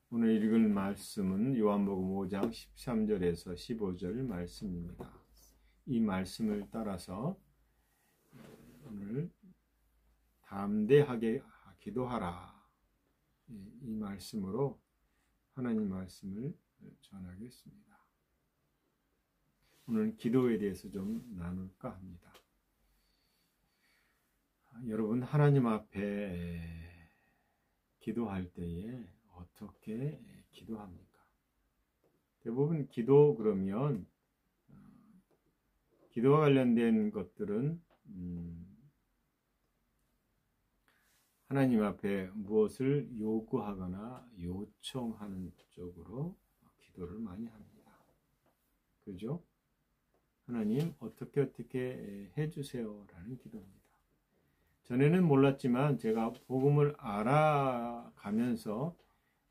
오늘 읽을 말씀은 요한복음 5장 13절에서 15절 말씀입니다. 이 말씀을 따라서 오늘 담대하게 기도하라, 이 말씀으로 하나님 말씀을 전하겠습니다. 오늘 기도에 대해서 좀 나눌까 합니다. 여러분, 하나님 앞에 기도할 때에 어떻게 기도합니까? 대부분 기도 그러면 기도와 관련된 것들은 하나님 앞에 무엇을 요구하거나 요청하는 쪽으로 기도를 많이 합니다. 그죠? 하나님 어떻게 해주세요 라는 기도입니다. 전에는 몰랐지만 제가 복음을 알아가면서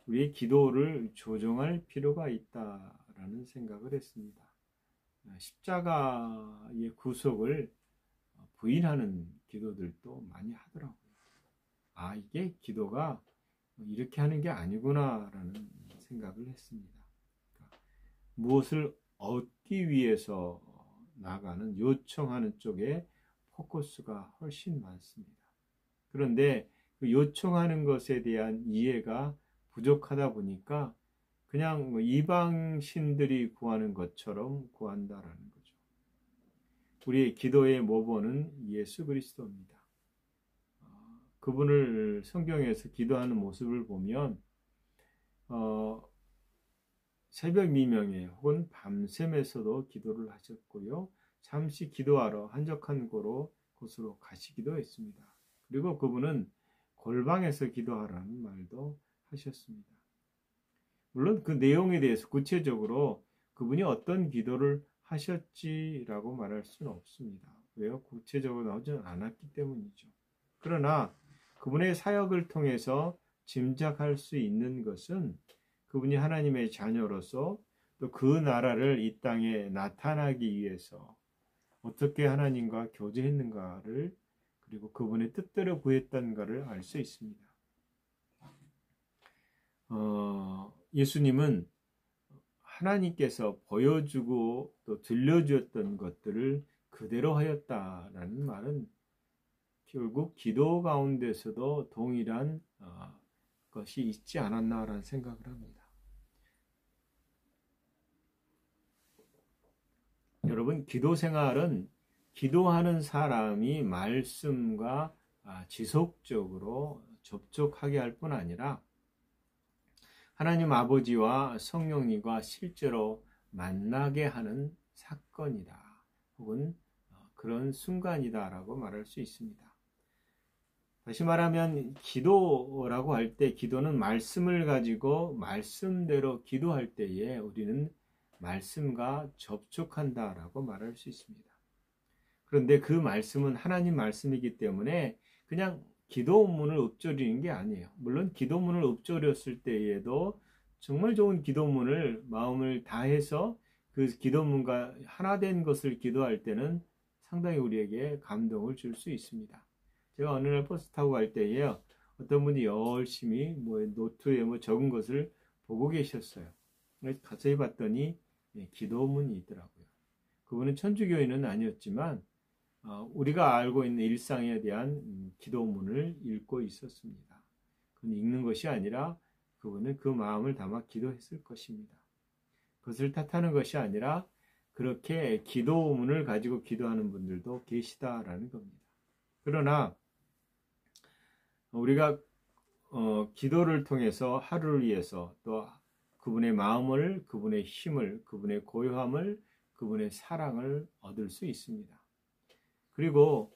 우리의 기도를 조정할 필요가 있다라는 생각을 했습니다. 십자가의 구속을 부인하는 기도들도 많이 하더라고요. 이게 기도가 이렇게 하는 게 아니구나라는 생각을 했습니다. 그러니까 무엇을 얻기 위해서 나가는, 요청하는 쪽에 포커스가 훨씬 많습니다. 그런데 그 요청하는 것에 대한 이해가 부족하다 보니까 그냥 이방신들이 구하는 것처럼 구한다라는 거죠. 우리의 기도의 모본은 예수 그리스도입니다. 그분을 성경에서 기도하는 모습을 보면 새벽 미명에 혹은 밤샘에서도 기도를 하셨고요. 잠시 기도하러 한적한 곳으로 가시기도 했습니다. 그리고 그분은 골방에서 기도하라는 말도 하셨습니다. 물론 그 내용에 대해서 구체적으로 그분이 어떤 기도를 하셨지라고 말할 수는 없습니다. 왜요? 구체적으로 나오지 않았기 때문이죠. 그러나 그분의 사역을 통해서 짐작할 수 있는 것은 그분이 하나님의 자녀로서 또 그 나라를 이 땅에 나타나기 위해서 어떻게 하나님과 교제했는가를, 그리고 그분의 뜻대로 구했던가를 알 수 있습니다. 예수님은 하나님께서 보여주고 또 들려주었던 것들을 그대로 하였다라는 말은 결국 기도 가운데서도 동일한 것이 있지 않았나라는 생각을 합니다. 여러분, 기도 생활은 기도하는 사람이 말씀과 지속적으로 접촉하게 할 뿐 아니라 하나님 아버지와 성령님과 실제로 만나게 하는 사건이다, 혹은 그런 순간이다라고 말할 수 있습니다. 다시 말하면 기도라고 할 때, 기도는 말씀을 가지고 말씀대로 기도할 때에 우리는 말씀과 접촉한다라고 말할 수 있습니다. 그런데 그 말씀은 하나님 말씀이기 때문에 그냥 기도문을 읊조리는 게 아니에요. 물론 기도문을 읊조렸을 때에도 정말 좋은 기도문을 마음을 다해서 그 기도문과 하나 된 것을 기도할 때는 상당히 우리에게 감동을 줄 수 있습니다. 제가 어느 날 버스 타고 갈 때에 어떤 분이 열심히 노트에 적은 것을 보고 계셨어요. 자세히 봤더니 기도문이 있더라고요. 그분은 천주교인은 아니었지만 우리가 알고 있는 일상에 대한 기도문을 읽고 있었습니다. 그건 읽는 것이 아니라 그분은 그 마음을 담아 기도했을 것입니다. 그것을 탓하는 것이 아니라 그렇게 기도문을 가지고 기도하는 분들도 계시다라는 겁니다. 그러나 우리가 기도를 통해서 하루를 위해서 또 그분의 마음을, 그분의 힘을, 그분의 고요함을, 그분의 사랑을 얻을 수 있습니다. 그리고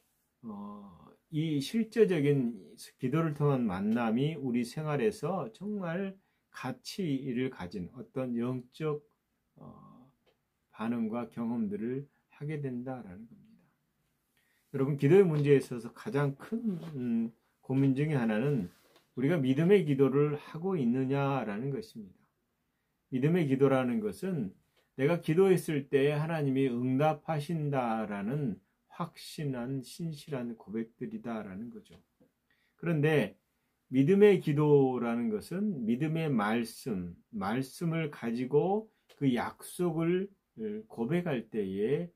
이 실제적인 기도를 통한 만남이 우리 생활에서 정말 가치를 가진 어떤 영적 반응과 경험들을 하게 된다라는 겁니다. 여러분, 기도의 문제에 있어서 가장 큰 고민 중에 하나는 우리가 믿음의 기도를 하고 있느냐라는 것입니다. 믿음의 기도라는 것은 내가 기도했을 때 하나님이 응답하신다라는 확신한 신실한 고백들이다라는 거죠. 그런데 믿음의 기도라는 것은 믿음의 말씀을 가지고 그 약속을 고백할 때에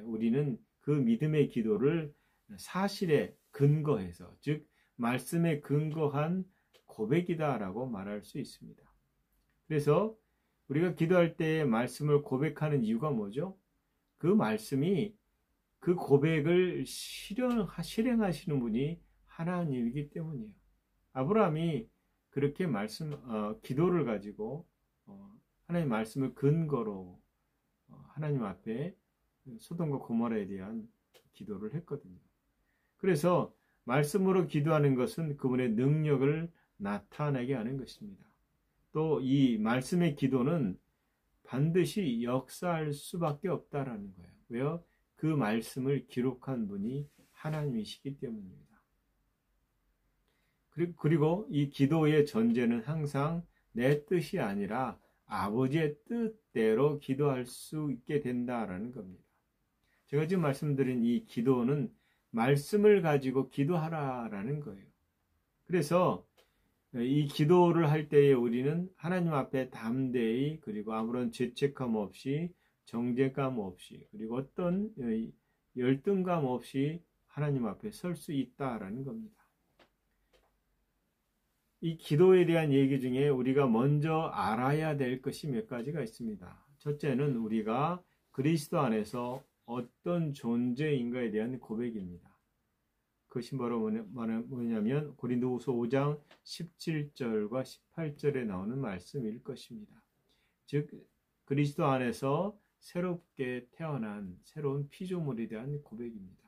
우리는 그 믿음의 기도를 사실에 근거해서, 즉 말씀에 근거한 고백이다라고 말할 수 있습니다. 그래서 우리가 기도할 때 말씀을 고백하는 이유가 뭐죠? 그 말씀이 그 고백을 실행하시는 분이 하나님이기 때문이에요. 아브라함이 그렇게 기도를 가지고 하나님 말씀을 근거로 하나님 앞에 소돔과 고모라에 대한 기도를 했거든요. 그래서 말씀으로 기도하는 것은 그분의 능력을 나타내게 하는 것입니다. 또 이 말씀의 기도는 반드시 역사할 수밖에 없다라는 거예요. 왜요? 그 말씀을 기록한 분이 하나님이시기 때문입니다. 그리고 이 기도의 전제는 항상 내 뜻이 아니라 아버지의 뜻대로 기도할 수 있게 된다라는 겁니다. 제가 지금 말씀드린 이 기도는 말씀을 가지고 기도하라라는 거예요. 그래서 이 기도를 할 때에 우리는 하나님 앞에 담대히, 그리고 아무런 죄책감 없이, 정죄감 없이, 그리고 어떤 열등감 없이 하나님 앞에 설 수 있다라는 겁니다. 이 기도에 대한 얘기 중에 우리가 먼저 알아야 될 것이 몇 가지가 있습니다. 첫째는 우리가 그리스도 안에서 어떤 존재인가에 대한 고백입니다. 그것이 뭐냐면 고린도후서 5장 17절과 18절에 나오는 말씀일 것입니다. 즉 그리스도 안에서 새롭게 태어난 새로운 피조물에 대한 고백입니다.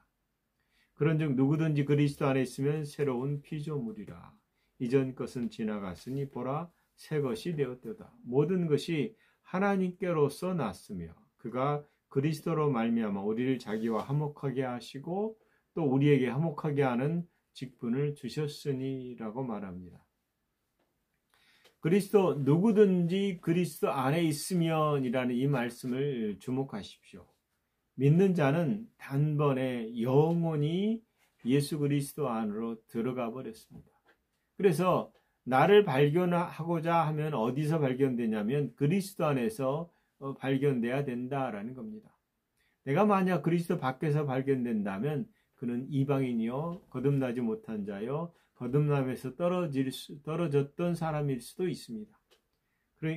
그런즉 누구든지 그리스도 안에 있으면 새로운 피조물이라. 이전 것은 지나갔으니 보라 새 것이 되었도다. 모든 것이 하나님께로서 났으며 그가 그리스도로 말미암아 우리를 자기와 화목하게 하시고 또 우리에게 화목하게 하는 직분을 주셨으니라고 말합니다. 누구든지 그리스도 안에 있으면이라는 이 말씀을 주목하십시오. 믿는 자는 단번에 영원히 예수 그리스도 안으로 들어가 버렸습니다. 그래서 나를 발견하고자 하면 어디서 발견되냐면 그리스도 안에서 발견돼야 된다라는 겁니다. 내가 만약 그리스도 밖에서 발견된다면 그는 이방인이요 거듭나지 못한 자요 거듭남에서 떨어졌던 사람일 수도 있습니다.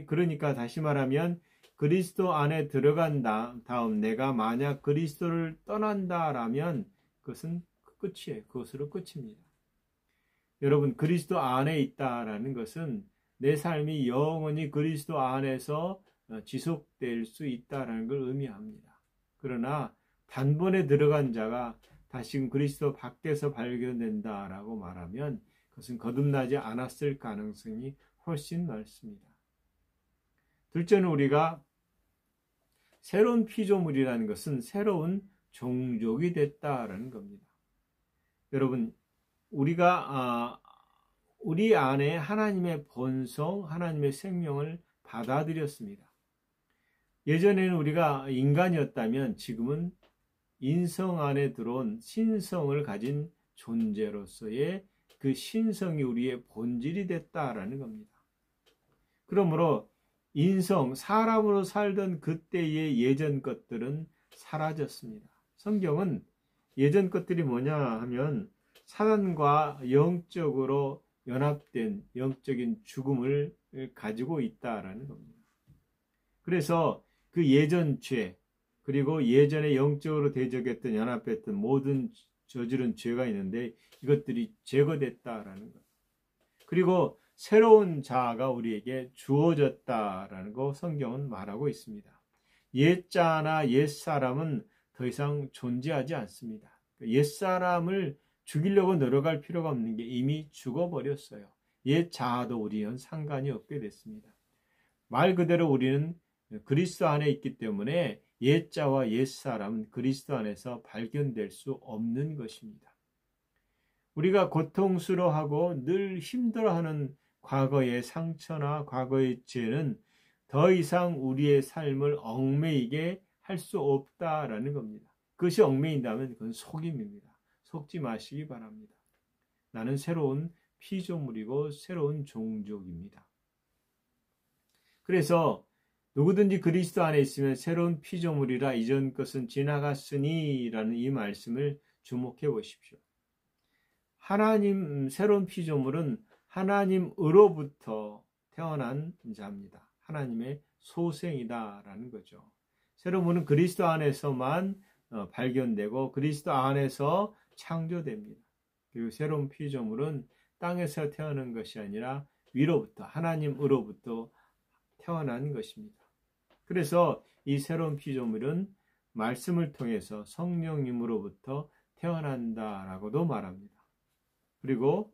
그러니까 다시 말하면 그리스도 안에 들어간 다음 내가 만약 그리스도를 떠난다라면 그것은 끝이에요. 그것으로 끝입니다. 여러분, 그리스도 안에 있다라는 것은 내 삶이 영원히 그리스도 안에서 지속될 수 있다라는 걸 의미합니다. 그러나 단번에 들어간 자가 다시금 그리스도 밖에서 발견된다라고 말하면 그것은 거듭나지 않았을 가능성이 훨씬 넓습니다. 둘째는 우리가 새로운 피조물이라는 것은 새로운 종족이 됐다라는 겁니다. 여러분, 우리가 우리 안에 하나님의 본성, 하나님의 생명을 받아들였습니다. 예전에는 우리가 인간이었다면 지금은 인성 안에 들어온 신성을 가진 존재로서의 그 신성이 우리의 본질이 됐다라는 겁니다. 그러므로 사람으로 살던 그때의 예전 것들은 사라졌습니다. 성경은 예전 것들이 뭐냐 하면 사단과 영적으로 연합된 영적인 죽음을 가지고 있다라는 겁니다. 그래서 그 예전 죄, 그리고 예전에 영적으로 대적했던 연합했던 모든 저지른 죄가 있는데 이것들이 제거됐다라는 것. 그리고 새로운 자아가 우리에게 주어졌다라는 거 성경은 말하고 있습니다. 옛자나 옛사람은 더 이상 존재하지 않습니다. 옛사람을 죽이려고 노력할 필요가 없는 게 이미 죽어버렸어요. 옛자아도 우리는 상관이 없게 됐습니다. 말 그대로 우리는 그리스도 안에 있기 때문에 옛자와 옛사람은 그리스도 안에서 발견될 수 없는 것입니다. 우리가 고통스러워하고 늘 힘들어하는 과거의 상처나 과거의 죄는 더 이상 우리의 삶을 얽매이게 할 수 없다라는 겁니다. 그것이 얽매인다면 그건 속임입니다. 속지 마시기 바랍니다. 나는 새로운 피조물이고 새로운 종족입니다. 그래서 누구든지 그리스도 안에 있으면 새로운 피조물이라 이전 것은 지나갔으니 라는 이 말씀을 주목해 보십시오. 새로운 피조물은 하나님으로부터 태어난 자입니다. 하나님의 소생이다라는 거죠. 새로운은 그리스도 안에서만 발견되고 그리스도 안에서 창조됩니다. 그리고 새로운 피조물은 땅에서 태어난 것이 아니라 위로부터 하나님으로부터 태어난 것입니다. 그래서 이 새로운 피조물은 말씀을 통해서 성령님으로부터 태어난다라고도 말합니다. 그리고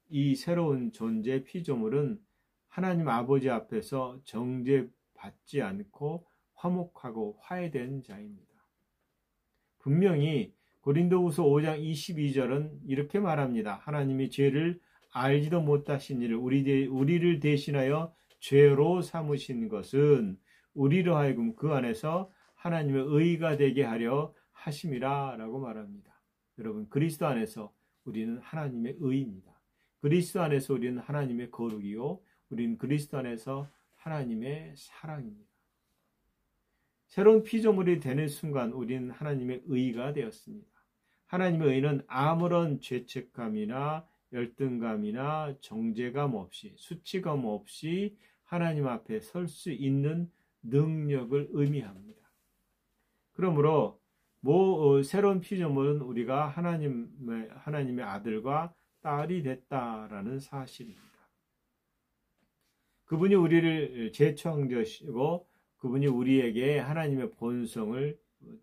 이 새로운 존재 피조물은 하나님 아버지 앞에서 정죄받지 않고 화목하고 화해된 자입니다. 분명히 고린도후서 5장 22절은 이렇게 말합니다. 하나님이 죄를 알지도 못하신 이를 우리를 대신하여 죄로 삼으신 것은 우리로 하여금 그 안에서 하나님의 의가 되게 하려 하심이라 라고 말합니다. 여러분, 그리스도 안에서 우리는 하나님의 의입니다. 그리스도 안에서 우리는 하나님의 거룩이요, 우리는 그리스도 안에서 하나님의 사랑입니다. 새로운 피조물이 되는 순간 우리는 하나님의 의가 되었습니다. 하나님의 의는 아무런 죄책감이나 열등감이나 정죄감 없이, 수치감 없이 하나님 앞에 설 수 있는 능력을 의미합니다. 그러므로 새로운 피조물은 우리가 하나님의 아들과 딸이 됐다라는 사실입니다. 그분이 우리를 재창조하시고 그분이 우리에게 하나님의 본성을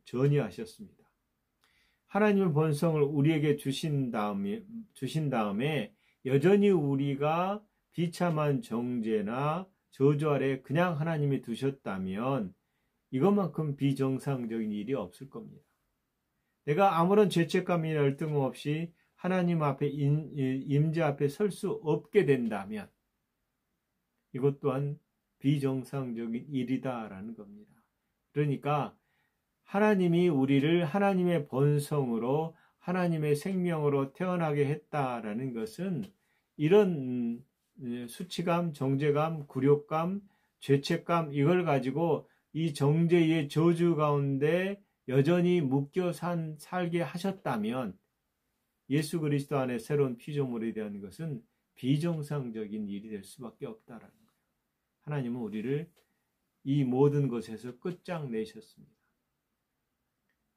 전이하셨습니다. 하나님의 본성을 우리에게 주신 다음에 여전히 우리가 비참한 정죄나 저주 아래 그냥 하나님이 두셨다면 이것만큼 비정상적인 일이 없을 겁니다. 내가 아무런 죄책감이나 열등 없이 하나님 앞에 임재 앞에 설 수 없게 된다면 이것 또한 비정상적인 일이다라는 겁니다. 그러니까 하나님이 우리를 하나님의 본성으로 하나님의 생명으로 태어나게 했다라는 것은 이런 수치감, 정죄감, 굴욕감, 죄책감 이걸 가지고 이 정죄의 저주 가운데 여전히 묶여 살게 하셨다면 예수 그리스도 안에 새로운 피조물이 되는 것은 비정상적인 일이 될 수밖에 없다라는 거예요. 하나님은 우리를 이 모든 것에서 끝장내셨습니다.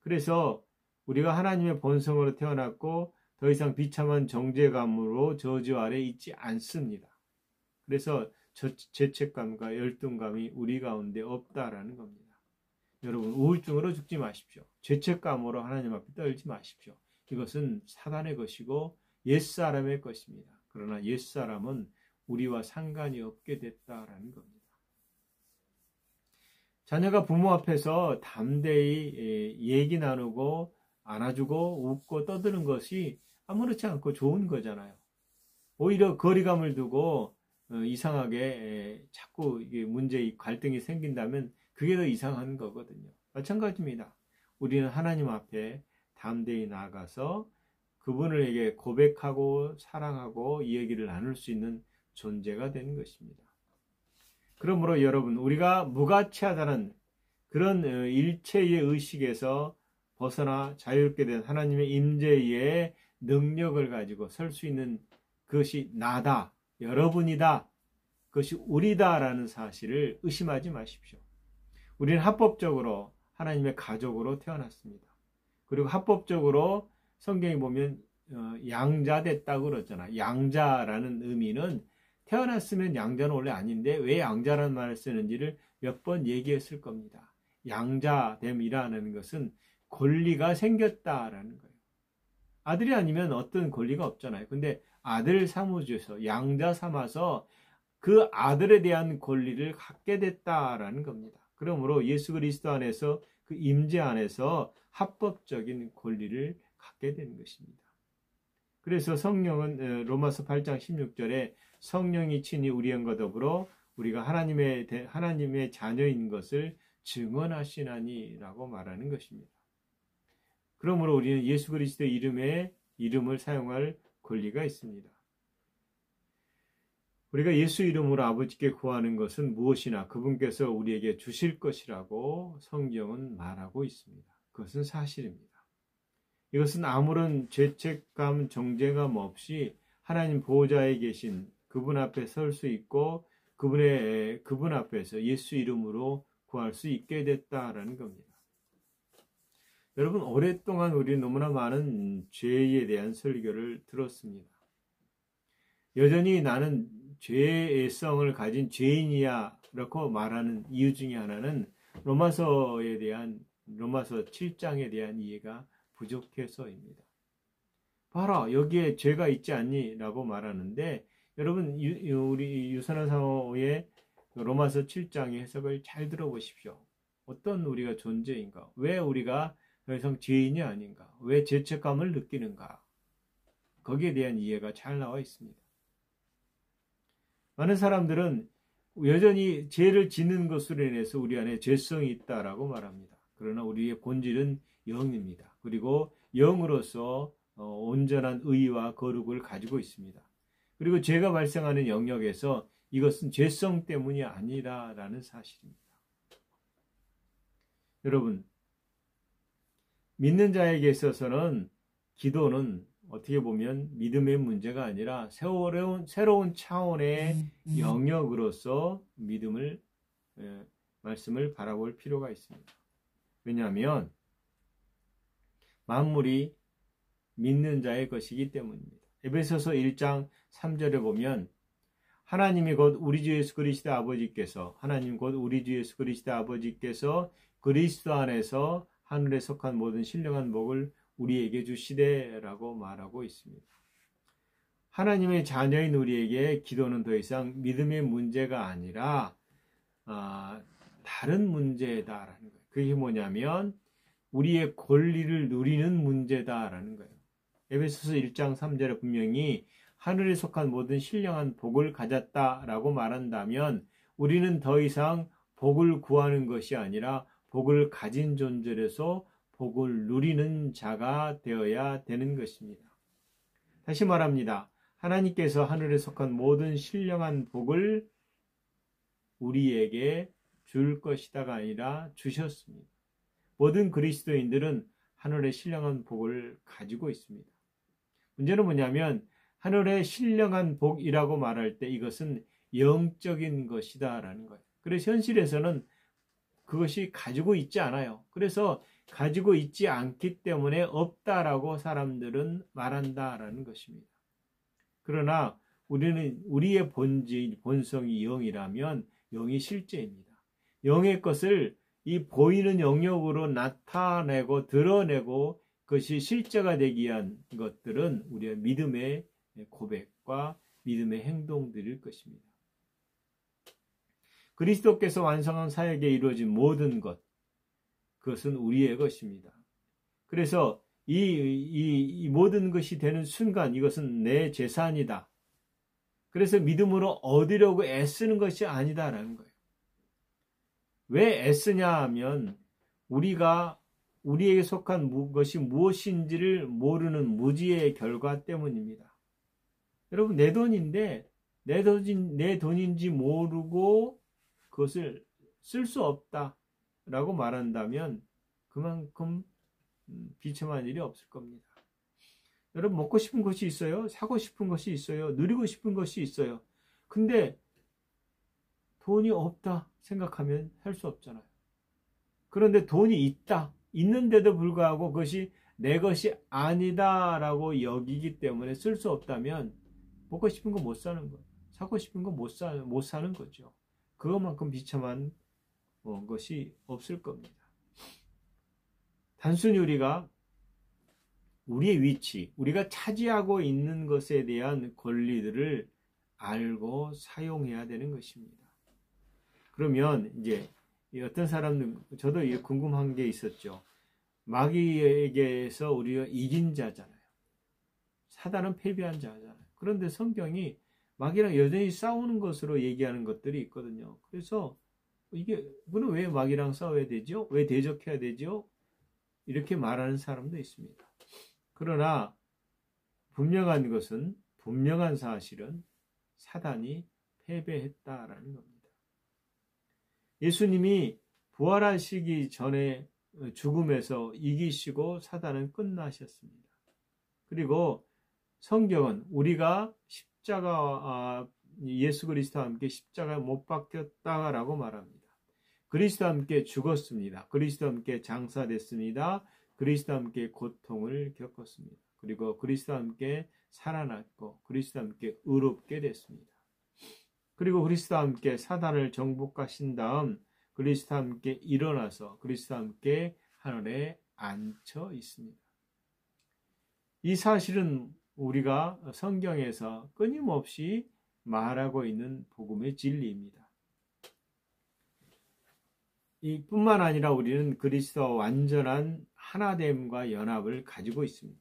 그래서 우리가 하나님의 본성으로 태어났고 더 이상 비참한 정죄감으로 저주 아래 있지 않습니다. 그래서 죄책감과 열등감이 우리 가운데 없다라는 겁니다. 여러분, 우울증으로 죽지 마십시오. 죄책감으로 하나님 앞에 떨지 마십시오. 이것은 사단의 것이고 옛사람의 것입니다. 그러나 옛사람은 우리와 상관이 없게 됐다라는 겁니다. 자녀가 부모 앞에서 담대히 얘기 나누고 안아주고 웃고 떠드는 것이 아무렇지 않고 좋은 거잖아요. 오히려 거리감을 두고 이상하게 자꾸 이게 갈등이 생긴다면 그게 더 이상한 거거든요. 마찬가지입니다. 우리는 하나님 앞에 담대히 나아가서 그분에게 고백하고 사랑하고 이 얘기를 나눌 수 있는 존재가 되는 것입니다. 그러므로 여러분, 우리가 무가치하다는 그런 일체의 의식에서 벗어나 자유롭게 된 하나님의 임재의 능력을 가지고 설 수 있는 그것이 나다, 여러분이다, 그것이 우리다라는 사실을 의심하지 마십시오. 우리는 합법적으로 하나님의 가족으로 태어났습니다. 그리고 합법적으로 성경에 보면 양자됐다고 그러잖아요. 양자라는 의미는 태어났으면 양자는 원래 아닌데 왜 양자라는 말을 쓰는지를 몇 번 얘기했을 겁니다. 양자됨이라는 것은 권리가 생겼다라는 거예요. 아들이 아니면 어떤 권리가 없잖아요. 근데 아들 삼으셔서 양자 삼아서 그 아들에 대한 권리를 갖게 됐다라는 겁니다. 그러므로 예수 그리스도 안에서 그 임재 안에서 합법적인 권리를 갖게 된 것입니다. 그래서 성령은 로마서 8장 16절에 성령이 친히 우리와 더불어 우리가 하나님의 자녀인 것을 증언하시나니라고 말하는 것입니다. 그러므로 우리는 예수 그리스도의 이름을 사용할 권리가 있습니다. 우리가 예수 이름으로 아버지께 구하는 것은 무엇이나 그분께서 우리에게 주실 것이라고 성경은 말하고 있습니다. 그것은 사실입니다. 이것은 아무런 죄책감, 정죄감 없이 하나님 보호자에 계신 그분 앞에 설 수 있고 그분 앞에서 예수 이름으로 구할 수 있게 됐다라는 겁니다. 여러분, 오랫동안 우리 너무나 많은 죄에 대한 설교를 들었습니다. 여전히 나는 죄성을 가진 죄인이야 라고 말하는 이유 중에 하나는 로마서 7장에 대한 이해가 부족해서입니다. 봐라, 여기에 죄가 있지 않니? 라고 말하는데, 여러분, 우리 유선한 사모의 로마서 7장의 해석을 잘 들어보십시오. 어떤 우리가 존재인가? 왜 우리가 더 이상 죄인이 아닌가? 왜 죄책감을 느끼는가? 거기에 대한 이해가 잘 나와 있습니다. 많은 사람들은 여전히 죄를 짓는 것으로 인해서 우리 안에 죄성이 있다라고 말합니다. 그러나 우리의 본질은 영입니다. 그리고 영으로서 온전한 의와 거룩을 가지고 있습니다. 그리고 죄가 발생하는 영역에서 이것은 죄성 때문이 아니라라는 사실입니다. 여러분, 믿는 자에게 있어서는 기도는 어떻게 보면 믿음의 문제가 아니라 새로운 차원의 영역으로서 말씀을 바라볼 필요가 있습니다. 왜냐하면 만물이 믿는 자의 것이기 때문입니다. 에베소서 1장 3절에 보면 하나님 곧 우리 주 예수 그리스도 아버지께서 그리스도 안에서 하늘에 속한 모든 신령한 복을 우리에게 주시되라고 말하고 있습니다. 하나님의 자녀인 우리에게 기도는 더 이상 믿음의 문제가 아니라 다른 문제다라는 거예요. 그게 뭐냐면 우리의 권리를 누리는 문제다라는 거예요. 에베소서 1장 3절에 분명히 하늘에 속한 모든 신령한 복을 가졌다라고 말한다면 우리는 더 이상 복을 구하는 것이 아니라 복을 가진 존재로서 복을 누리는 자가 되어야 되는 것입니다. 다시 말합니다. 하나님께서 하늘에 속한 모든 신령한 복을 우리에게 줄 것이다가 아니라 주셨습니다. 모든 그리스도인들은 하늘의 신령한 복을 가지고 있습니다. 문제는 뭐냐면 하늘의 신령한 복이라고 말할 때 이것은 영적인 것이다라는 거예요. 그래서 현실에서는 그것이 가지고 있지 않아요. 그래서 가지고 있지 않기 때문에 없다라고 사람들은 말한다라는 것입니다. 그러나 우리의 본성이 영이라면 영이 실제입니다. 영의 것을 이 보이는 영역으로 나타내고 드러내고 그것이 실제가 되기 위한 것들은 우리의 믿음의 고백과 믿음의 행동들일 것입니다. 그리스도께서 완성한 사역에 이루어진 모든 것, 그것은 우리의 것입니다. 그래서 이 모든 것이 되는 순간 이것은 내 재산이다. 그래서 믿음으로 얻으려고 애쓰는 것이 아니다라는 거예요. 왜 애쓰냐 하면 우리에게 속한 것이 무엇인지를 모르는 무지의 결과 때문입니다. 여러분, 내 돈인데 내 돈인지 모르고 그것을 쓸 수 없다라고 말한다면 그만큼 비참한 일이 없을 겁니다. 여러분, 먹고 싶은 것이 있어요. 사고 싶은 것이 있어요. 누리고 싶은 것이 있어요. 근데 돈이 없다 생각하면 할 수 없잖아요. 그런데 돈이 있는데도 불구하고 그것이 내 것이 아니다라고 여기기 때문에 쓸 수 없다면 먹고 싶은 거 못 사는 거예요. 사고 싶은 거 못 사는 거죠. 그것만큼 비참한 것이 없을 겁니다. 단순히 우리의 위치, 우리가 차지하고 있는 것에 대한 권리들을 알고 사용해야 되는 것입니다. 그러면 이제 어떤 사람들, 저도 궁금한 게 있었죠. 마귀에게서 우리가 이긴 자잖아요. 사단은 패배한 자잖아요. 그런데 성경이 마귀랑 여전히 싸우는 것으로 얘기하는 것들이 있거든요. 그래서 그는 왜 마귀랑 싸워야 되죠? 왜 대적해야 되죠? 이렇게 말하는 사람도 있습니다. 그러나 분명한 사실은 사단이 패배했다라는 겁니다. 예수님이 부활하시기 전에 죽음에서 이기시고 사단은 끝나셨습니다. 그리고 성경은 우리가 예수 그리스도와 함께 십자가에 못 박혔다라고 말합니다. 그리스도와 함께 죽었습니다. 그리스도와 함께 장사됐습니다. 그리스도와 함께 고통을 겪었습니다. 그리고 그리스도와 함께 살아났고 그리스도와 함께 의롭게 됐습니다. 그리고 그리스도와 함께 사단을 정복하신 다음 그리스도와 함께 일어나서 그리스도와 함께 하늘에 앉혀 있습니다. 이 사실은 우리가 성경에서 끊임없이 말하고 있는 복음의 진리입니다. 이뿐만 아니라 우리는 그리스도와 완전한 하나됨과 연합을 가지고 있습니다.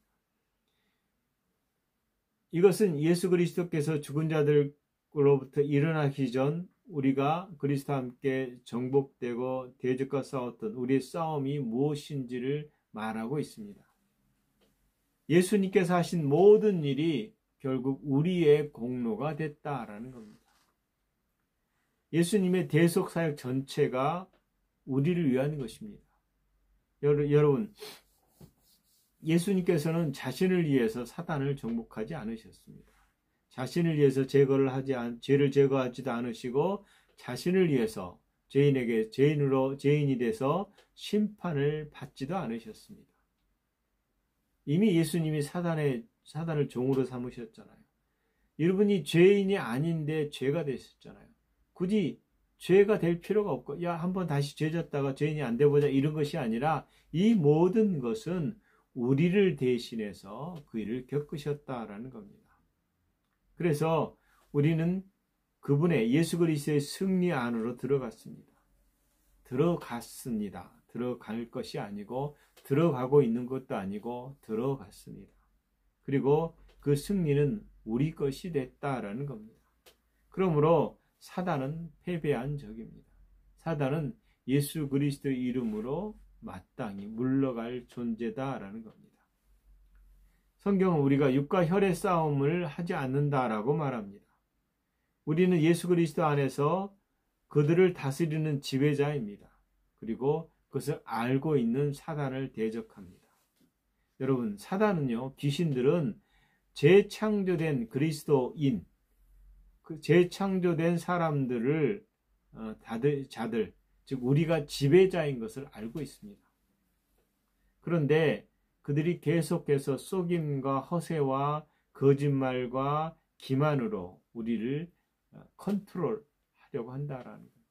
이것은 예수 그리스도께서 죽은 자들로부터 일어나기 전 우리가 그리스도와 함께 정복되고 대적과 싸웠던 우리의 싸움이 무엇인지를 말하고 있습니다. 예수님께서 하신 모든 일이 결국 우리의 공로가 됐다라는 겁니다. 예수님의 대속 사역 전체가 우리를 위한 것입니다. 여러분, 예수님께서는 자신을 위해서 사단을 정복하지 않으셨습니다. 자신을 위해서 죄를 제거하지도 않으시고 자신을 위해서 죄인이 돼서 심판을 받지도 않으셨습니다. 이미 예수님이 사단을 종으로 삼으셨잖아요. 여러분이 죄인이 아닌데 죄가 되셨잖아요. 굳이 죄가 될 필요가 없고 한번 다시 죄 졌다가 죄인이 안 돼보자 이런 것이 아니라 이 모든 것은 우리를 대신해서 그 일을 겪으셨다라는 겁니다. 그래서 우리는 그분의 예수 그리스도의 승리 안으로 들어갔습니다. 들어갈 것이 아니고 들어가고 있는 것도 아니고 들어갔습니다. 그리고 그 승리는 우리 것이 됐다라는 겁니다. 그러므로 사단은 패배한 적입니다. 사단은 예수 그리스도의 이름으로 마땅히 물러갈 존재다라는 겁니다. 성경은 우리가 육과 혈의 싸움을 하지 않는다라고 말합니다. 우리는 예수 그리스도 안에서 그들을 다스리는 지배자입니다. 그리고 그것을 알고 있는 사단을 대적합니다. 여러분, 사단은요, 귀신들은 재창조된 그리스도인, 재창조된 사람들을 자들, 즉 우리가 지배자인 것을 알고 있습니다. 그런데 그들이 계속해서 속임과 허세와 거짓말과 기만으로 우리를 컨트롤하려고 한다라는 거예요.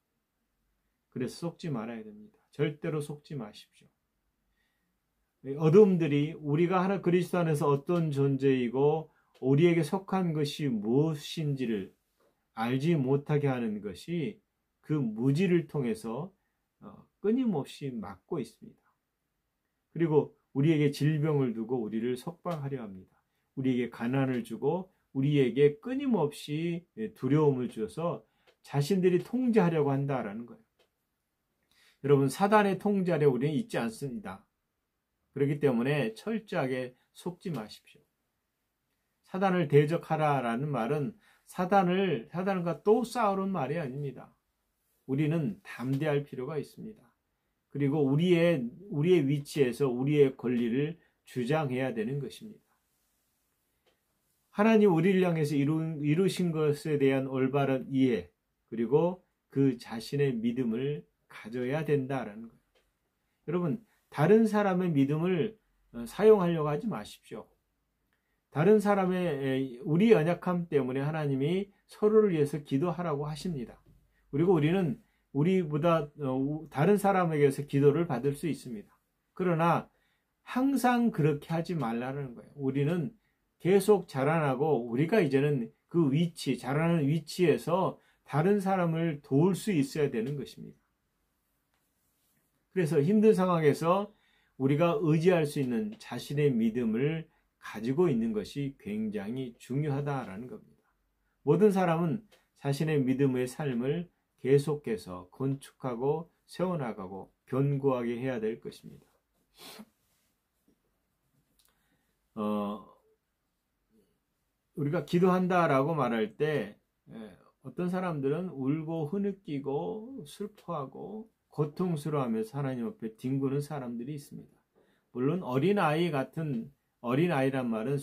그래서 속지 말아야 됩니다. 절대로 속지 마십시오. 어둠들이 우리가 하나 그리스도 안에서 어떤 존재이고 우리에게 속한 것이 무엇인지를 알지 못하게 하는 것이 그 무지를 통해서 끊임없이 막고 있습니다. 그리고 우리에게 질병을 두고 우리를 속박하려 합니다. 우리에게 가난을 주고 우리에게 끊임없이 두려움을 주어서 자신들이 통제하려고 한다라는 거예요. 여러분, 사단의 통제 아래 우리는 있지 않습니다. 그렇기 때문에 철저하게 속지 마십시오. 사단을 대적하라라는 말은 사단과 또 싸우는 말이 아닙니다. 우리는 담대할 필요가 있습니다. 그리고 우리의 위치에서 우리의 권리를 주장해야 되는 것입니다. 하나님 우리를 향해서 이루신 것에 대한 올바른 이해, 그리고 그 자신의 믿음을 가져야 된다라는 거예요. 여러분, 다른 사람의 믿음을 사용하려고 하지 마십시오. 다른 사람의 우리 연약함 때문에 하나님이 서로를 위해서 기도하라고 하십니다. 그리고 우리는 우리보다 다른 사람에게서 기도를 받을 수 있습니다. 그러나 항상 그렇게 하지 말라는 거예요. 우리는 계속 자라나고 우리가 이제는 그 자라는 위치에서 다른 사람을 도울 수 있어야 되는 것입니다. 그래서 힘든 상황에서 우리가 의지할 수 있는 자신의 믿음을 가지고 있는 것이 굉장히 중요하다라는 겁니다. 모든 사람은 자신의 믿음의 삶을 계속해서 건축하고 세워나가고 견고하게 해야 될 것입니다. 우리가 기도한다라고 말할 때 어떤 사람들은 울고 흐느끼고 슬퍼하고 고통스러워하면서 하나님 앞에 뒹구는 사람들이 있습니다. 물론 어린아이란 말은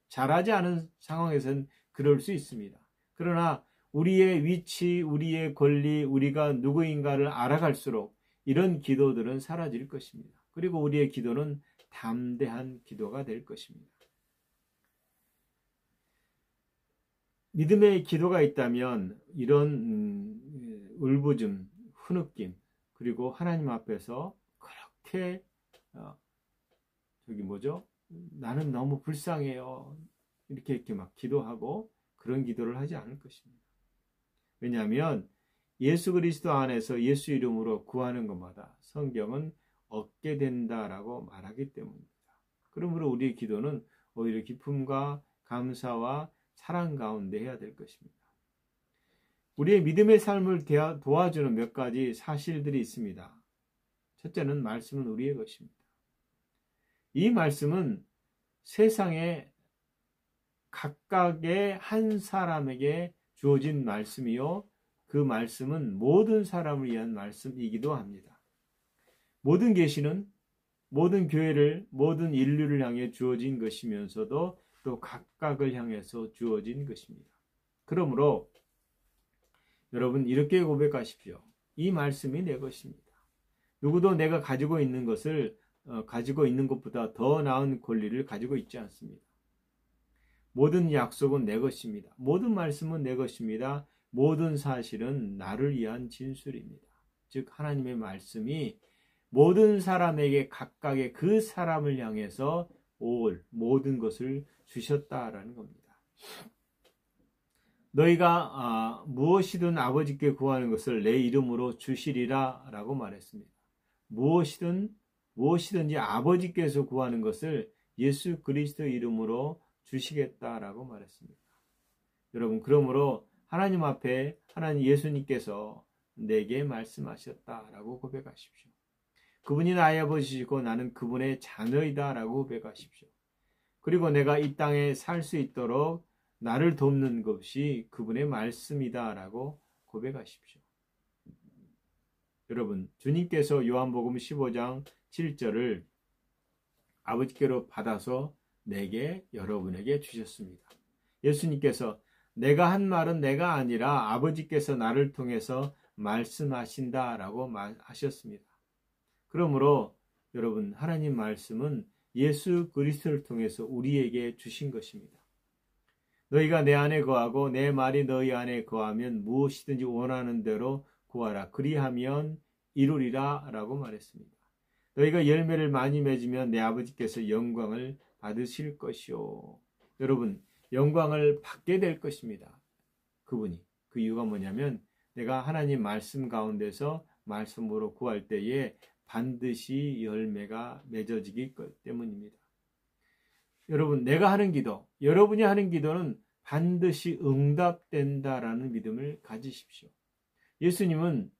자라지 않은 상황에서는 그럴 수 있습니다. 그러나 우리의 위치, 우리의 권리, 우리가 누구인가를 알아갈수록 이런 기도들은 사라질 것입니다. 그리고 우리의 기도는 담대한 기도가 될 것입니다. 믿음의 기도가 있다면 이런 울부짖음, 흐느낌, 그리고 하나님 앞에서 그렇게 나는 너무 불쌍해요. 이렇게 막 기도하고 그런 기도를 하지 않을 것입니다. 왜냐하면 예수 그리스도 안에서 예수 이름으로 구하는 것마다 성경은 얻게 된다라고 말하기 때문입니다. 그러므로 우리의 기도는 오히려 기쁨과 감사와 사랑 가운데 해야 될 것입니다. 우리의 믿음의 삶을 도와주는 몇 가지 사실들이 있습니다. 첫째는 말씀은 우리의 것입니다. 이 말씀은 세상에 각각의 한 사람에게 주어진 말씀이요. 그 말씀은 모든 사람을 위한 말씀이기도 합니다. 모든 계시는 모든 교회를, 모든 인류를 향해 주어진 것이면서도 또 각각을 향해서 주어진 것입니다. 그러므로 여러분 이렇게 고백하십시오. 이 말씀이 내 것입니다. 누구도 내가 가지고 있는 것보다 더 나은 권리를 가지고 있지 않습니다. 모든 약속은 내 것입니다. 모든 말씀은 내 것입니다. 모든 사실은 나를 위한 진술입니다. 즉 하나님의 말씀이 모든 사람에게 각각의 그 사람을 향해서 모든 것을 주셨다라는 겁니다. 너희가 무엇이든 아버지께 구하는 것을 내 이름으로 주시리라 라고 말했습니다. 무엇이든지 아버지께서 구하는 것을 예수 그리스도 이름으로 주시겠다라고 말했습니다. 여러분, 그러므로 하나님 앞에 하나님 예수님께서 내게 말씀하셨다라고 고백하십시오. 그분이 나의 아버지시고 나는 그분의 자녀이다라고 고백하십시오. 그리고 내가 이 땅에 살 수 있도록 나를 돕는 것이 그분의 말씀이다라고 고백하십시오. 여러분, 주님께서 요한복음 15장 7절을 아버지께로 받아서 여러분에게 주셨습니다. 예수님께서 내가 한 말은 내가 아니라 아버지께서 나를 통해서 말씀하신다라고 하셨습니다. 그러므로 여러분, 하나님 말씀은 예수 그리스도를 통해서 우리에게 주신 것입니다. 너희가 내 안에 거하고 내 말이 너희 안에 거하면 무엇이든지 원하는 대로 구하라. 그리하면 이루리라 라고 말했습니다. 너희가 열매를 많이 맺으면 내 아버지께서 영광을 받으실 것이요. 여러분, 영광을 받게 될 것입니다. 그분이. 그 이유가 뭐냐면 내가 하나님 말씀 가운데서 말씀으로 구할 때에 반드시 열매가 맺어지기 때문입니다. 여러분, 내가 하는 기도, 여러분이 하는 기도는 반드시 응답된다라는 믿음을 가지십시오. 예수님은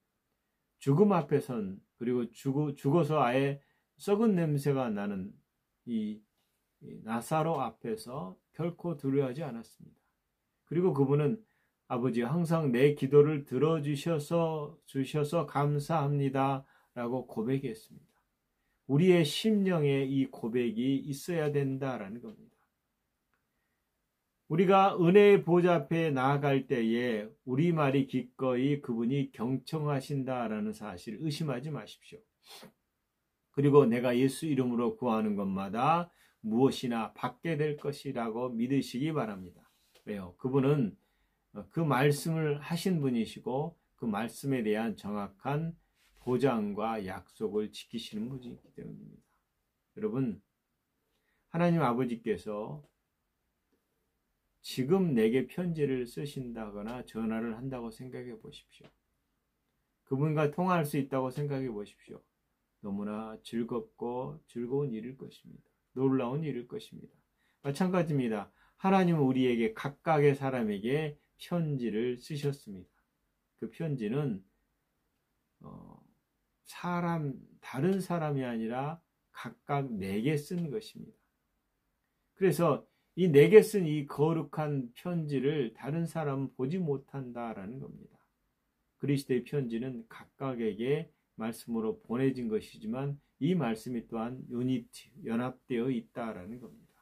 죽음 앞에선, 그리고 죽어서 아예 썩은 냄새가 나는 이 나사로 앞에서 결코 두려워하지 않았습니다. 그리고 그분은 아버지 항상 내 기도를 들어주셔서 감사합니다 라고 고백했습니다. 우리의 심령에 이 고백이 있어야 된다라는 겁니다. 우리가 은혜의 보좌 앞에 나아갈 때에 우리 말이 기꺼이 그분이 경청하신다라는 사실을 의심하지 마십시오. 그리고 내가 예수 이름으로 구하는 것마다 무엇이나 받게 될 것이라고 믿으시기 바랍니다. 왜요? 그분은 그 말씀을 하신 분이시고 그 말씀에 대한 정확한 보장과 약속을 지키시는 분이기 때문입니다. 여러분, 하나님 아버지께서 지금 내게 편지를 쓰신다거나 전화를 한다고 생각해 보십시오. 그분과 통화할 수 있다고 생각해 보십시오. 너무나 즐겁고 즐거운 일일 것입니다. 놀라운 일일 것입니다. 마찬가지입니다. 하나님은 우리에게 각각의 사람에게 편지를 쓰셨습니다. 그 편지는 다른 사람이 아니라 각각 내게 쓴 것입니다. 그래서 이 내게 쓴 이 거룩한 편지를 다른 사람은 보지 못한다라는 겁니다. 그리스도의 편지는 각각에게 말씀으로 보내진 것이지만 이 말씀이 또한 연합되어 있다라는 겁니다.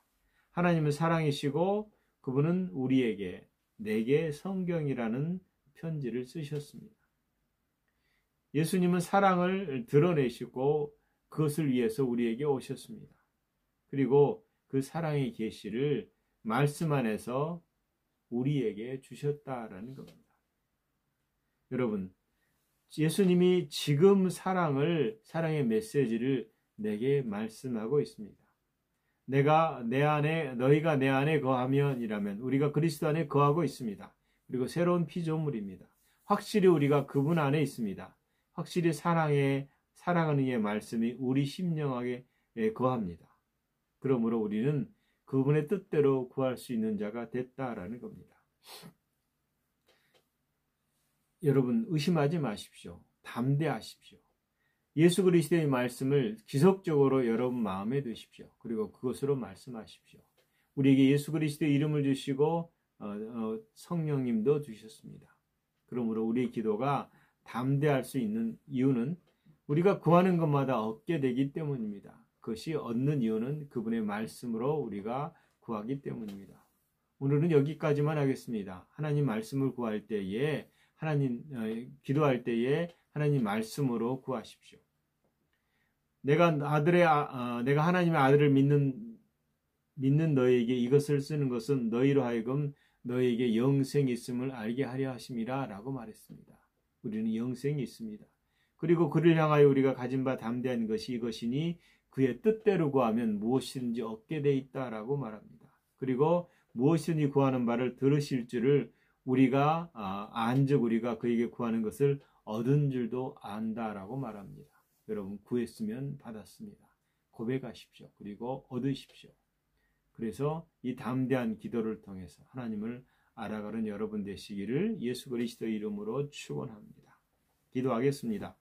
하나님은 사랑이시고 그분은 우리에게 내게 성경이라는 편지를 쓰셨습니다. 예수님은 사랑을 드러내시고 그것을 위해서 우리에게 오셨습니다. 그리고 그 사랑의 계시를 말씀 안에서 우리에게 주셨다라는 겁니다. 여러분, 예수님이 지금 사랑의 메시지를 내게 말씀하고 있습니다. 너희가 내 안에 거하면이라면 우리가 그리스도 안에 거하고 있습니다. 그리고 새로운 피조물입니다. 확실히 우리가 그분 안에 있습니다. 확실히 사랑하는 이의 말씀이 우리 심령에 거합니다. 그러므로 우리는 그분의 뜻대로 구할 수 있는 자가 됐다라는 겁니다. 여러분, 의심하지 마십시오. 담대하십시오. 예수 그리스도의 말씀을 기속적으로 여러분 마음에 두십시오. 그리고 그것으로 말씀하십시오. 우리에게 예수 그리스도의 이름을 주시고 성령님도 주셨습니다. 그러므로 우리의 기도가 담대할 수 있는 이유는 우리가 구하는 것마다 얻게 되기 때문입니다. 그것이 얻는 이유는 그분의 말씀으로 우리가 구하기 때문입니다. 오늘은 여기까지만 하겠습니다. 하나님 말씀을 구할 때에 기도할 때에 하나님 말씀으로 구하십시오. 내가 하나님의 아들을 믿는 너희에게 이것을 쓰는 것은 너희로 하여금 너희에게 영생이 있음을 알게 하려 하심이라 라고 말했습니다. 우리는 영생이 있습니다. 그리고 그를 향하여 우리가 가진 바 담대한 것이 이것이니 그의 뜻대로 구하면 무엇이든지 얻게 돼 있다라고 말합니다. 그리고 무엇이든지 구하는 바를 들으실 줄을 우리가 안즉 우리가 그에게 구하는 것을 얻은 줄도 안다라고 말합니다. 여러분, 구했으면 받았습니다. 고백하십시오. 그리고 얻으십시오. 그래서 이 담대한 기도를 통해서 하나님을 알아가는 여러분 되시기를 예수 그리스도 이름으로 축원합니다. 기도하겠습니다.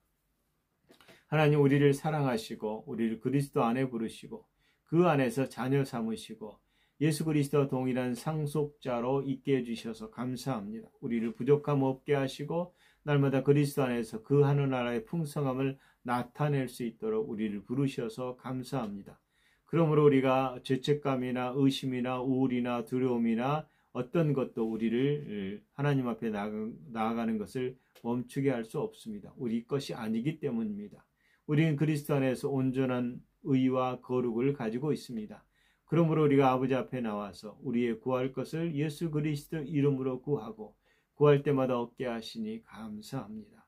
하나님, 우리를 사랑하시고 우리를 그리스도 안에 부르시고 그 안에서 자녀 삼으시고 예수 그리스도와 동일한 상속자로 있게 해주셔서 감사합니다. 우리를 부족함 없게 하시고 날마다 그리스도 안에서 그 하늘나라의 풍성함을 나타낼 수 있도록 우리를 부르셔서 감사합니다. 그러므로 우리가 죄책감이나 의심이나 우울이나 두려움이나 어떤 것도 우리를 하나님 앞에 나아가는 것을 멈추게 할 수 없습니다. 우리 것이 아니기 때문입니다. 우리는 그리스도 안에서 온전한 의와 거룩을 가지고 있습니다. 그러므로 우리가 아버지 앞에 나와서 우리의 구할 것을 예수 그리스도 이름으로 구하고 구할 때마다 얻게 하시니 감사합니다.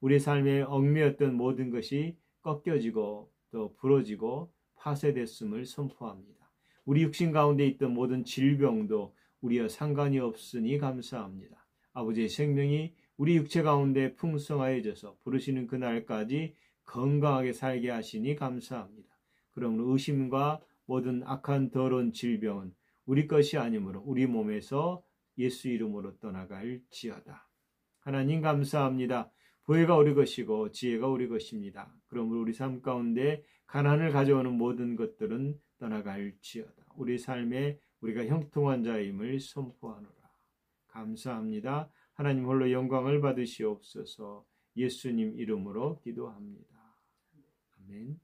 우리 삶에 얽매였던 모든 것이 꺾여지고 또 부러지고 파쇄됐음을 선포합니다. 우리 육신 가운데 있던 모든 질병도 우리와 상관이 없으니 감사합니다. 아버지의 생명이 우리 육체 가운데 풍성하여져서 부르시는 그날까지 건강하게 살게 하시니 감사합니다. 그러므로 의심과 모든 악한 더러운 질병은 우리 것이 아니므로 우리 몸에서 예수 이름으로 떠나갈지어다. 하나님 감사합니다. 보혜가 우리 것이고 지혜가 우리 것입니다. 그러므로 우리 삶 가운데 가난을 가져오는 모든 것들은 떠나갈지어다. 우리 삶에 우리가 형통한 자임을 선포하노라. 감사합니다. 하나님 홀로 영광을 받으시옵소서. 예수님 이름으로 기도합니다. 아멘.